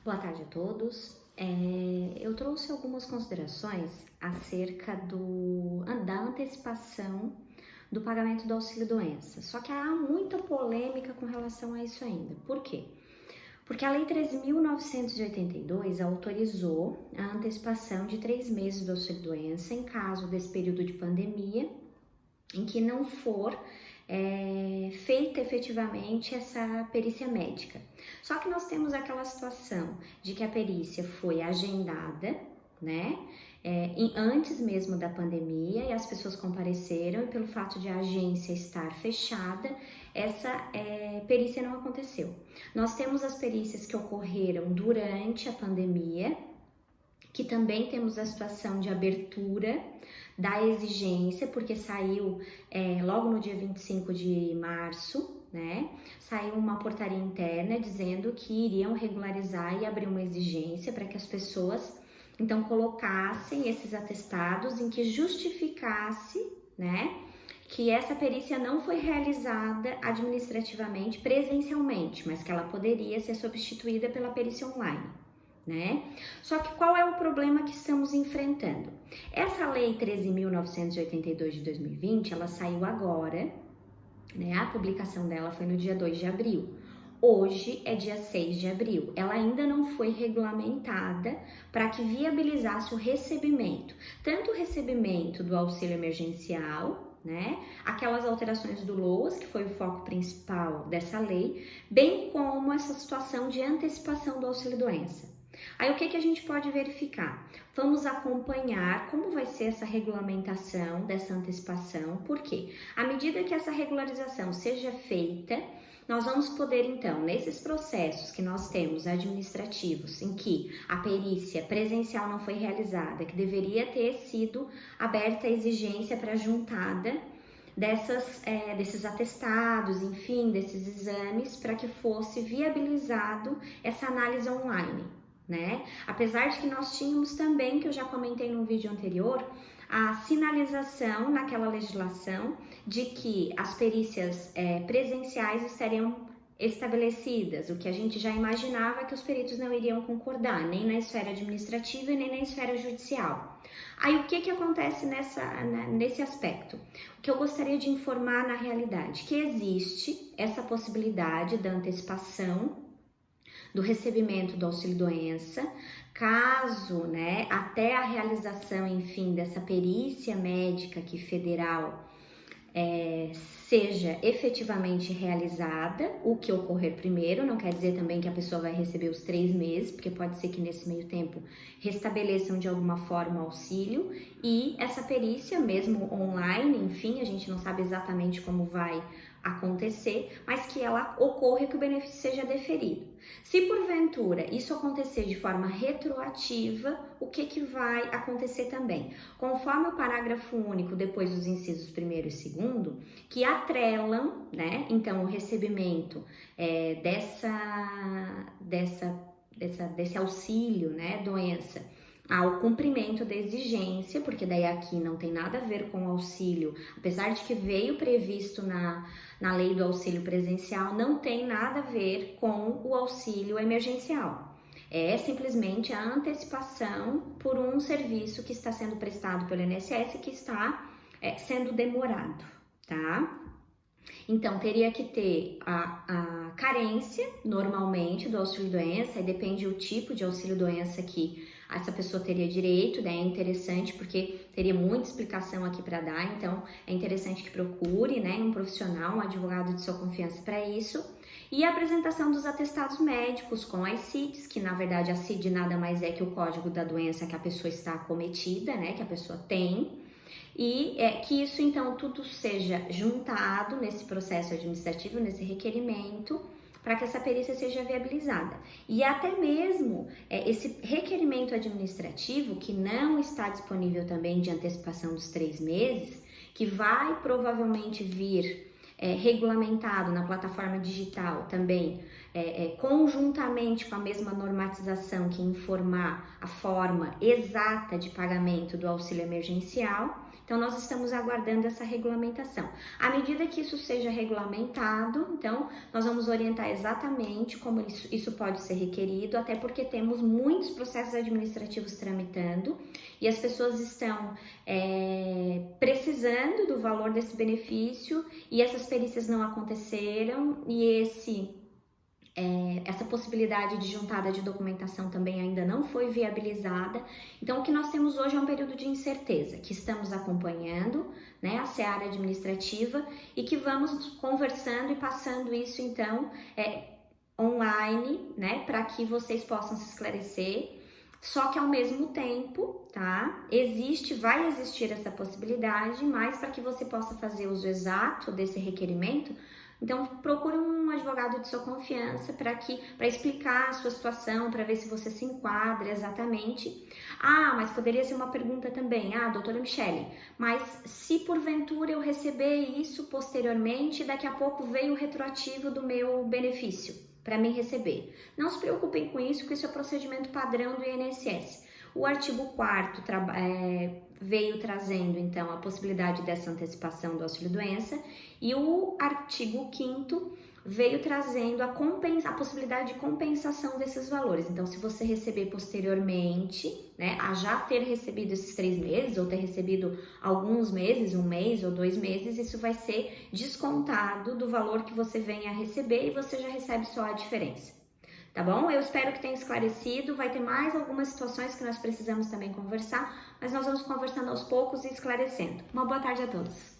Boa tarde a todos. Eu trouxe algumas considerações acerca da antecipação do pagamento do auxílio-doença. Só que há muita polêmica com relação a isso ainda. Por quê? Porque a Lei 13.982 autorizou a antecipação de 3 meses do auxílio-doença em caso desse período de pandemia em que não for feita efetivamente essa perícia médica. Só que nós temos aquela situação de que a perícia foi agendada, né? Antes mesmo da pandemia e as pessoas compareceram e pelo fato de a agência estar fechada, essa perícia não aconteceu. Nós temos as perícias que ocorreram durante a pandemia, que também temos a situação de abertura da exigência, porque saiu logo no dia 25 de março, né? Saiu uma portaria interna dizendo que iriam regularizar e abrir uma exigência para que as pessoas então colocassem esses atestados em que justificasse, né, que essa perícia não foi realizada administrativamente, presencialmente, mas que ela poderia ser substituída pela perícia online, né? Só que qual é o problema que estamos enfrentando? Essa lei 13.982 de 2020, ela saiu agora, né? A publicação dela foi no dia 2 de abril. Hoje é dia 6 de abril. Ela ainda não foi regulamentada para que viabilizasse o recebimento, tanto o recebimento do auxílio emergencial, né? Aquelas alterações do LOAS, que foi o foco principal dessa lei, bem como essa situação de antecipação do auxílio-doença. Aí o que a gente pode verificar? Vamos acompanhar como vai ser essa regulamentação dessa antecipação, porque à medida que essa regularização seja feita, nós vamos poder então, nesses processos que nós temos administrativos, em que a perícia presencial não foi realizada, que deveria ter sido aberta a exigência para juntada desses atestados, enfim, desses exames, para que fosse viabilizado essa análise online, né? Apesar de que nós tínhamos também, que eu já comentei no vídeo anterior, a sinalização naquela legislação de que as perícias presenciais estariam estabelecidas, o que a gente já imaginava que os peritos não iriam concordar, nem na esfera administrativa e nem na esfera judicial. Aí o que acontece nesse aspecto? O que eu gostaria de informar na realidade, que existe essa possibilidade da antecipação do recebimento do auxílio-doença, caso, né, até a realização, enfim, dessa perícia médica aqui federal seja efetivamente realizada, o que ocorrer primeiro, não quer dizer também que a pessoa vai receber os 3 meses, porque pode ser que nesse meio tempo restabeleçam de alguma forma o auxílio, e essa perícia, mesmo online, enfim, a gente não sabe exatamente como vai acontecer, mas que ela ocorra e que o benefício seja deferido. Se porventura isso acontecer de forma retroativa, o que vai acontecer também? Conforme o parágrafo único, depois dos incisos 1º e 2º, que atrelam, né, então o recebimento desse auxílio, né, doença, ao cumprimento da exigência, porque daí aqui não tem nada a ver com o auxílio, apesar de que veio previsto na lei do auxílio presencial, não tem nada a ver com o auxílio emergencial. É simplesmente a antecipação por um serviço que está sendo prestado pelo INSS e que está sendo demorado, tá? Então, teria que ter a carência, normalmente, do auxílio-doença, e depende do tipo de auxílio-doença que essa pessoa teria direito, né? É interessante porque teria muita explicação aqui para dar, então é interessante que procure, né, um profissional, um advogado de sua confiança para isso. E a apresentação dos atestados médicos com as CIDs, que na verdade a CID nada mais é que o código da doença que a pessoa está acometida, né, que a pessoa tem. E que isso então tudo seja juntado nesse processo administrativo, nesse requerimento, para que essa perícia seja viabilizada. E até mesmo esse requerimento administrativo, que não está disponível também de antecipação dos 3 meses, que vai provavelmente vir regulamentado na plataforma digital também, conjuntamente com a mesma normatização que informar a forma exata de pagamento do auxílio emergencial. Então, nós estamos aguardando essa regulamentação. À medida que isso seja regulamentado, então, nós vamos orientar exatamente como isso pode ser requerido, até porque temos muitos processos administrativos tramitando e as pessoas estão precisando do valor desse benefício e essas perícias não aconteceram e essa possibilidade de juntada de documentação também ainda não foi viabilizada. Então, o que nós temos hoje é um período de incerteza, que estamos acompanhando, né, a seara administrativa e que vamos conversando e passando isso, então, online, né, para que vocês possam se esclarecer. Só que ao mesmo tempo, tá? Vai existir essa possibilidade, mas para que você possa fazer uso exato desse requerimento, então procure um advogado de sua confiança para explicar a sua situação, para ver se você se enquadra exatamente. Ah, mas poderia ser uma pergunta também, doutora Michele, mas se porventura eu receber isso posteriormente, daqui a pouco veio o retroativo do meu benefício para mim receber. Não se preocupem com isso, porque isso é procedimento padrão do INSS. O artigo 4º veio trazendo, então, a possibilidade dessa antecipação do auxílio-doença e o artigo 5º veio trazendo a possibilidade de compensação desses valores. Então, se você receber posteriormente, né, a já ter recebido esses 3 meses ou ter recebido alguns meses, 1 mês ou 2 meses, isso vai ser descontado do valor que você venha a receber e você já recebe só a diferença. Tá bom? Eu espero que tenha esclarecido. Vai ter mais algumas situações que nós precisamos também conversar, mas nós vamos conversando aos poucos e esclarecendo. Uma boa tarde a todos.